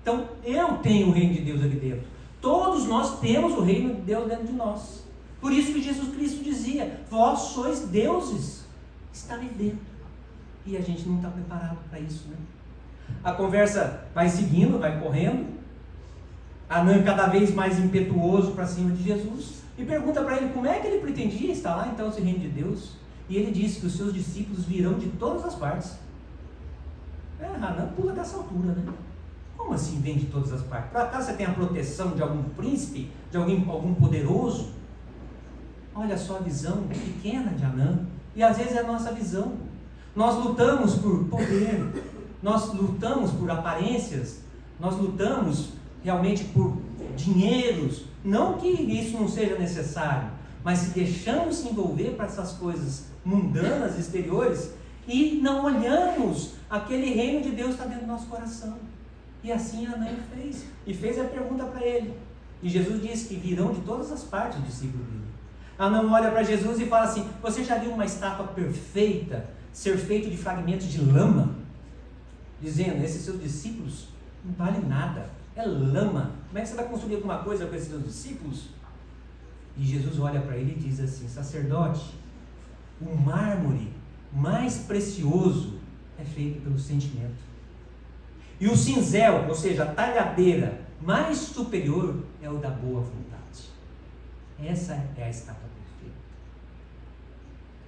Então, eu tenho o reino de Deus ali dentro. Todos nós temos o reino de Deus dentro de nós. Por isso que Jesus Cristo dizia: vós sois deuses. Está ali dentro. E a gente não está preparado para isso, né? A conversa vai seguindo, vai correndo. Anã cada vez mais impetuoso para cima de Jesus. E pergunta para ele como é que ele pretendia instalar então esse reino de Deus. E ele disse que os seus discípulos virão de todas as partes. Anã pula dessa altura, né? Como assim vem de todas as partes? Por acaso você tem a proteção de algum príncipe, de algum poderoso? Olha só a visão pequena de Anã. E às vezes é a nossa visão. Nós lutamos por poder, nós lutamos por aparências, nós lutamos realmente por dinheiros, não que isso não seja necessário, mas se deixamos se envolver para essas coisas mundanas, exteriores, e não olhamos aquele reino de Deus que está dentro do nosso coração. E assim Anã fez, e fez a pergunta para ele. E Jesus disse que virão de todas as partes os discípulos dele. Anã olha para Jesus e fala assim: você já viu uma estátua perfeita ser feita de fragmentos de lama? Dizendo, esses seus discípulos não valem nada, é lama. Como é que você vai construir alguma coisa com esses seus discípulos? E Jesus olha para ele e diz assim: sacerdote, o mármore mais precioso é feito pelo sentimento. E o cinzel, ou seja, a talhadeira mais superior é o da boa vontade. Essa é a estátua perfeita.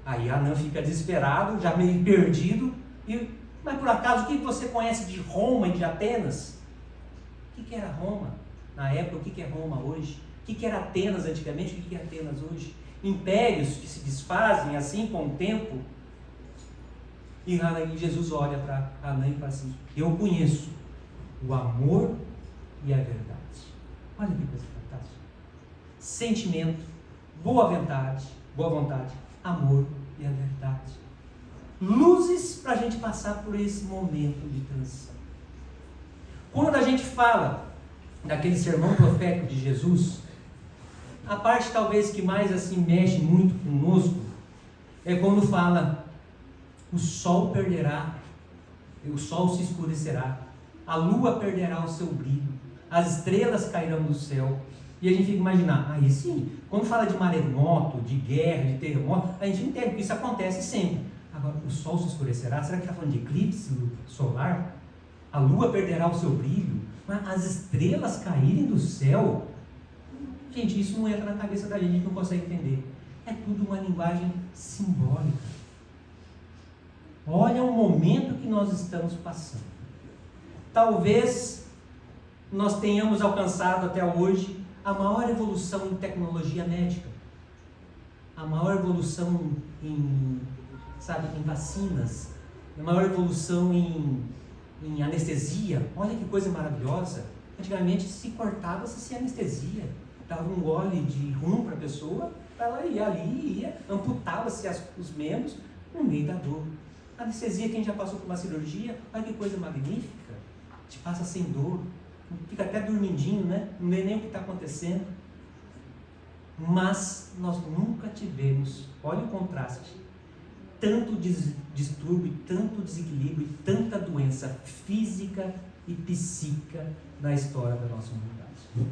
Aí Anã fica desesperado, já meio perdido. Mas por acaso, o que você conhece de Roma e de Atenas? O que era Roma na época? O que é Roma hoje? O que era Atenas antigamente? O que é Atenas hoje? Impérios que se desfazem assim com o tempo. E Jesus olha para Anã e fala assim: eu conheço o amor e a verdade. Olha que coisa fantástica. Sentimento, boa vontade, amor e a verdade. Luzes para a gente passar por esse momento de transição. Quando a gente fala daquele sermão profético de Jesus, a parte talvez que mais assim mexe muito conosco é quando fala: o sol perderá, o sol se escurecerá, a lua perderá o seu brilho, as estrelas cairão do céu. E a gente fica imaginando, aí sim, quando fala de maremoto, de guerra, de terremoto, a gente entende que isso acontece sempre. Agora, o sol se escurecerá, será que está falando de eclipse solar? A lua perderá o seu brilho, as estrelas caírem do céu? Gente, isso não entra na cabeça da gente, a gente não consegue entender. É tudo uma linguagem simbólica. Olha o momento que nós estamos passando. Talvez nós tenhamos alcançado até hoje a maior evolução em tecnologia médica, a maior evolução em vacinas, a maior evolução em anestesia. Olha que coisa maravilhosa. Antigamente se cortava-se sem anestesia, dava um gole de rum para a pessoa, ela ia ali, amputava-se os membros no meio da dor. Anestesia, quem já passou por uma cirurgia, olha que coisa magnífica, te passa sem dor, fica até dormidinho, né? Não vê nem o que está acontecendo. Mas nós nunca tivemos, olha o contraste, tanto distúrbio, tanto desequilíbrio e tanta doença física e psíquica na história da nossa humanidade.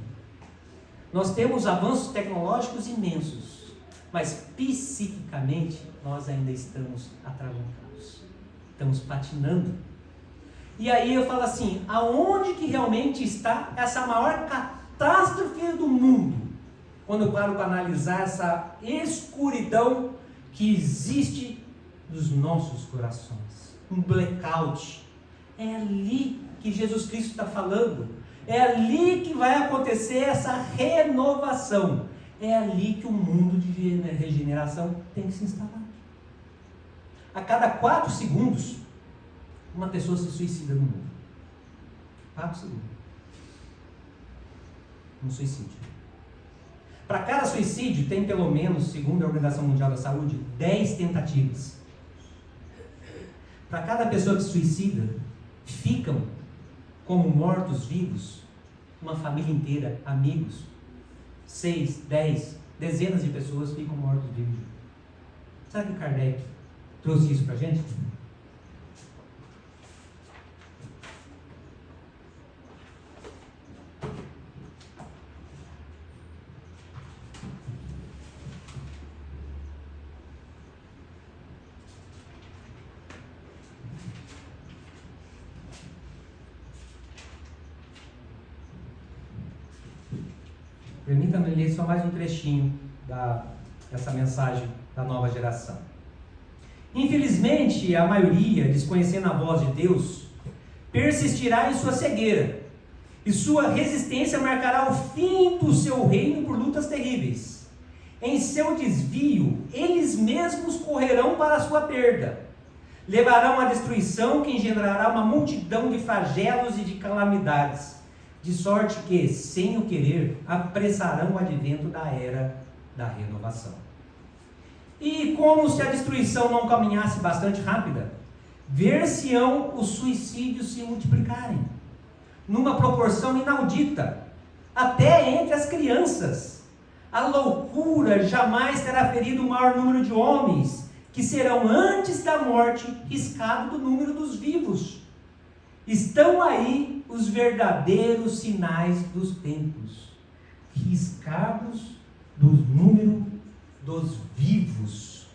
Nós temos avanços tecnológicos imensos, mas psiquicamente nós ainda estamos atravancados, estamos patinando. E aí eu falo assim, aonde que realmente está essa maior catástrofe do mundo? Quando eu paro para analisar essa escuridão que existe nos nossos corações, um blackout. É ali que Jesus Cristo está falando, é ali que vai acontecer essa renovação, é ali que o mundo de regeneração tem que se instalar. A cada 4 segundos, uma pessoa se suicida no mundo. 4 segundos. Um suicídio. Para cada suicídio, tem pelo menos, segundo a Organização Mundial da Saúde, 10 tentativas. Para cada pessoa que se suicida, ficam como mortos-vivos uma família inteira, amigos, 6, 10, dezenas de pessoas ficam mortos-vivos. Sabe que Kardec trouxe isso para a gente? Permita-me ler só mais um trechinho dessa mensagem da nova geração. Infelizmente, a maioria, desconhecendo a voz de Deus, persistirá em sua cegueira, e sua resistência marcará o fim do seu reino por lutas terríveis. Em seu desvio, eles mesmos correrão para a sua perda, levarão à destruição que engendrará uma multidão de flagelos e de calamidades, de sorte que, sem o querer, apressarão o advento da era da renovação. E como se a destruição não caminhasse bastante rápida, ver-se-ão os suicídios se multiplicarem, numa proporção inaudita, até entre as crianças. A loucura jamais terá ferido o maior número de homens, que serão antes da morte riscados do número dos vivos. Estão aí os verdadeiros sinais dos tempos, riscados do número dos vivos.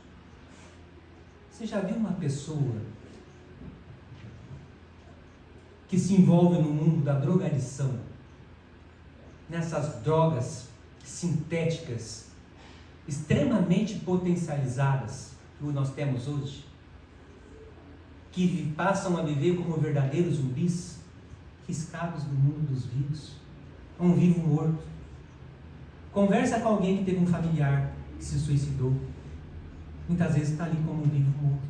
Você já viu uma pessoa que se envolve no mundo da drogadição, nessas drogas sintéticas, extremamente potencializadas, que nós temos hoje, que passam a viver como verdadeiros zumbis, riscados do mundo dos vivos, um vivo morto? Conversa com alguém que teve um familiar que se suicidou, muitas vezes está ali como um vivo morto.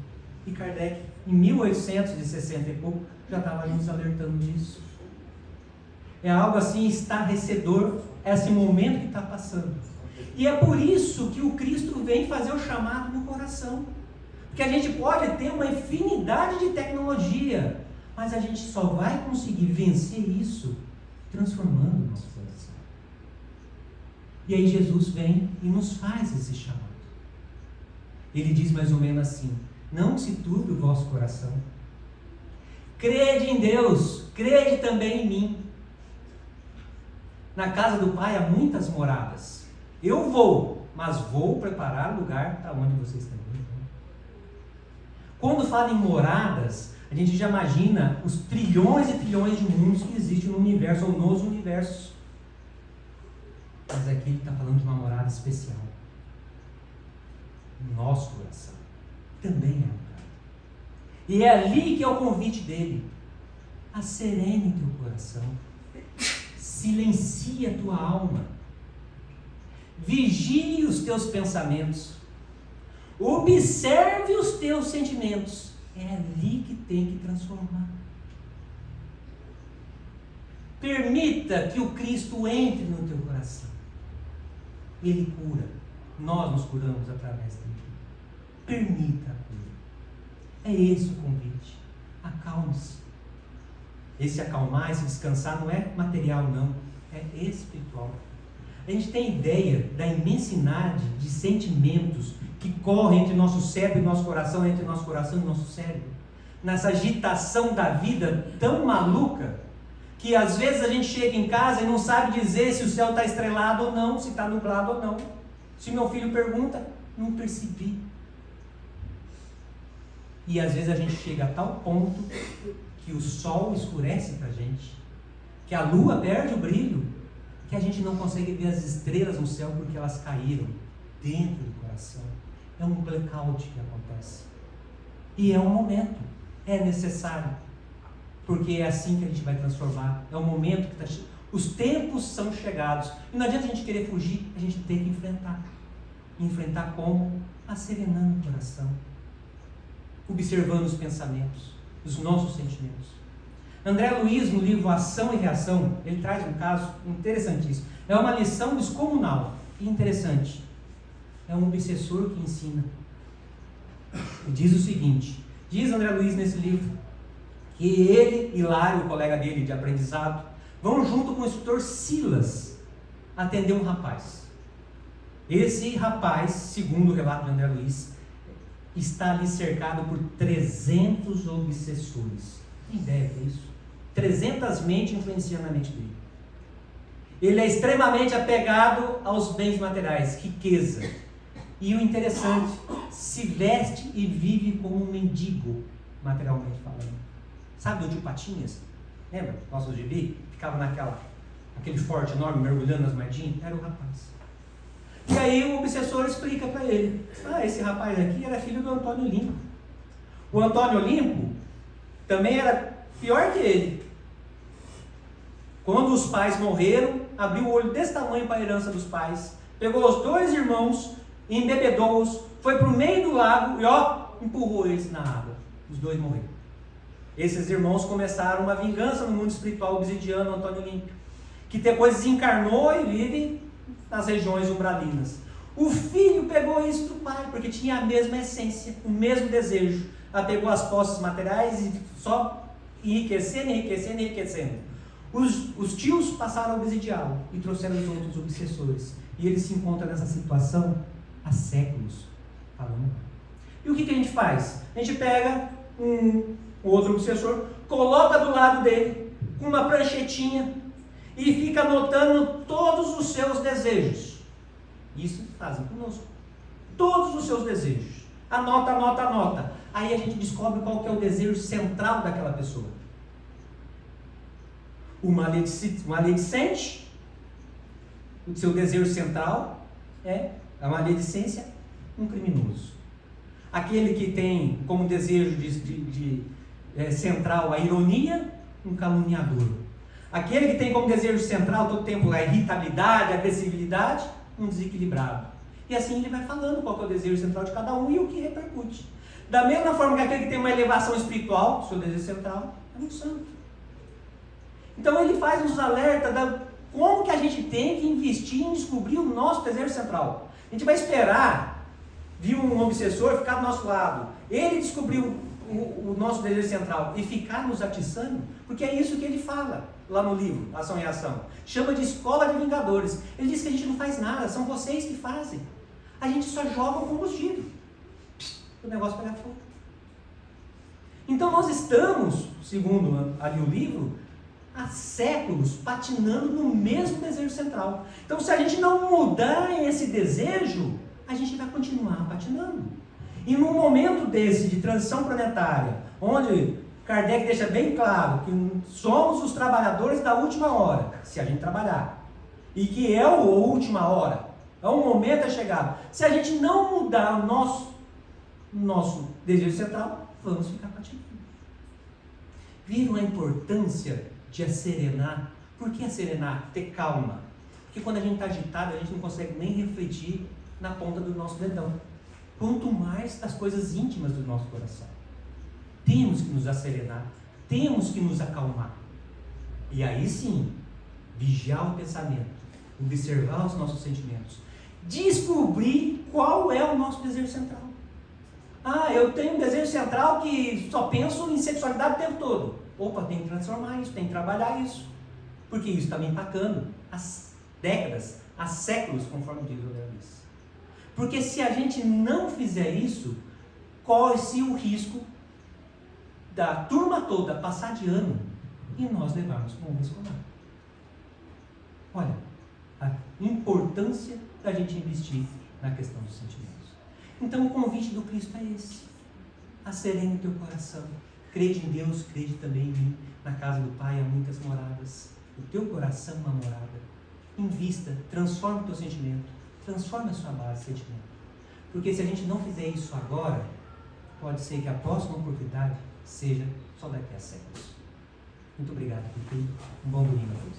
E Kardec, em 1860 e pouco, já estava nos alertando disso. É algo assim estarrecedor, esse momento que está passando. E é por isso que o Cristo vem fazer o chamado no coração. Porque a gente pode ter uma infinidade de tecnologia, mas a gente só vai conseguir vencer isso transformando o nosso coração. E aí Jesus vem e nos faz esse chamado. Ele diz mais ou menos assim: não se turbe o vosso coração. Crede em Deus, crede também em mim. Na casa do Pai há muitas moradas. Eu vou, mas vou preparar lugar para onde vocês estão indo. Quando fala em moradas, a gente já imagina os trilhões e trilhões de mundos que existem no universo ou nos universos. Mas aqui ele está falando de uma morada especial. No nosso coração. Também é morada. E é ali que é o convite dele. Acerene teu coração. Silencia a tua alma. Vigie os teus pensamentos. Observe os teus sentimentos. É ali que tem que transformar. Permita que o Cristo entre no teu coração. Ele cura. Nós nos curamos através dele. Permita a cura. É esse o convite. Acalme-se. Esse acalmar, esse descansar não é material não, é espiritual. A gente tem ideia da imensidade de sentimentos que correm entre nosso cérebro e nosso coração, entre nosso coração e nosso cérebro, nessa agitação da vida tão maluca, que às vezes a gente chega em casa e não sabe dizer se o céu está estrelado ou não, se está nublado ou não. Se meu filho pergunta, não percebi. E às vezes a gente chega a tal ponto que o sol escurece para a gente, que a lua perde o brilho, que a gente não consegue ver as estrelas no céu porque elas caíram dentro do coração. É um blackout que acontece. E é um momento, é necessário, porque é assim que a gente vai transformar. É um momento que está. Os tempos são chegados. E não adianta a gente querer fugir, a gente tem que enfrentar. Enfrentar como? Asserenando o coração. Observando os pensamentos, os nossos sentimentos. André Luiz, no livro Ação e Reação, ele traz um caso interessantíssimo. É uma lição descomunal e interessante. É um obsessor que ensina. E diz o seguinte, diz André Luiz nesse livro, que ele e Lário, o colega dele de aprendizado, vão junto com o instrutor Silas atender um rapaz. Esse rapaz, segundo o relato de André Luiz, está ali cercado por 300 obsessores. Tem ideia que é isso? 300 mentes influenciando a mente dele. Ele é extremamente apegado aos bens materiais, riqueza. E o interessante, se veste e vive como um mendigo, materialmente falando. Sabe o tio Patinhas? Lembra? Nosso gibi? Ficava naquele forte enorme, mergulhando nas moedinhas. Era o rapaz. E aí o obsessor explica para ele. Esse rapaz aqui era filho do Antônio Olimpo. O Antônio Olimpo também era pior que ele. Quando os pais morreram, abriu o olho desse tamanho para a herança dos pais, pegou os 2 irmãos, embebedou-os, foi para o meio do lago e empurrou eles na água. Os dois morreram. Esses irmãos começaram uma vingança no mundo espiritual obsidiano, Antônio Olímpio, que depois desencarnou e vive nas regiões umbralinas. O filho pegou isso do pai, porque tinha a mesma essência, o mesmo desejo. Apegou as posses materiais e só enriquecendo, enriquecendo, enriquecendo. Os tios passaram a obsidiá-lo e trouxeram os outros obsessores. E ele se encontra nessa situação há séculos. Falando. E o que a gente faz? A gente pega um outro obsessor, coloca do lado dele, com uma pranchetinha, e fica anotando todos os seus desejos. Isso fazem conosco. Todos os seus desejos. Anota, anota, anota. Aí a gente descobre qual que é o desejo central daquela pessoa. O maledicente, o seu desejo central é a maledicência, um criminoso. Aquele que tem como desejo central a ironia, um caluniador. Aquele que tem como desejo central todo o tempo a irritabilidade, a agressividade, um desequilibrado. E assim ele vai falando qual que é o desejo central de cada um e o que repercute. Da mesma forma que aquele que tem uma elevação espiritual, seu desejo central é um santo. Então ele faz nos alerta da como que a gente tem que investir em descobrir o nosso desejo central. A gente vai esperar vir um obsessor ficar do nosso lado, ele descobrir o nosso desejo central e ficar nos atiçando, porque é isso que ele fala lá no livro, Ação e Ação. Chama de escola de vingadores. Ele diz que a gente não faz nada, são vocês que fazem. A gente só joga o combustível. O negócio pega fogo. Então nós estamos, segundo ali o livro, há séculos patinando no mesmo desejo central. Então se a gente não mudar esse desejo, a gente vai continuar patinando. E num momento desse de transição planetária, onde Kardec deixa bem claro que somos os trabalhadores da última hora, se a gente trabalhar, e que é a última hora, é o momento a chegar. Se a gente não mudar o nosso desejo central, vamos ficar patinando. Viram a importância de acerenar? Por que acerenar? Ter calma. Porque quando a gente está agitado, a gente não consegue nem refletir na ponta do nosso dedão. Quanto mais das coisas íntimas do nosso coração. Temos que nos acerenar, temos que nos acalmar. E aí sim, vigiar o pensamento, observar os nossos sentimentos, descobrir qual é o nosso desejo central. Ah, eu tenho um desejo central que só penso em sexualidade o tempo todo. Opa, tem que transformar isso, tem que trabalhar isso. Porque isso está me empacando há décadas, há séculos, conforme diz o Leandro. Porque se a gente não fizer isso, corre-se o risco da turma toda passar de ano e nós levarmos bomba escolar. Olha, a importância da gente investir na questão dos sentimentos. Então o convite do Cristo é esse. Acerene teu coração. Crede em Deus, crede também em mim. Na casa do Pai há muitas moradas. O teu coração é uma morada. Invista, transforme o teu sentimento. Transforme a sua base de sentimento. Porque se a gente não fizer isso agora, pode ser que a próxima oportunidade seja só daqui a séculos. Muito obrigado por tudo. Um bom domingo a todos.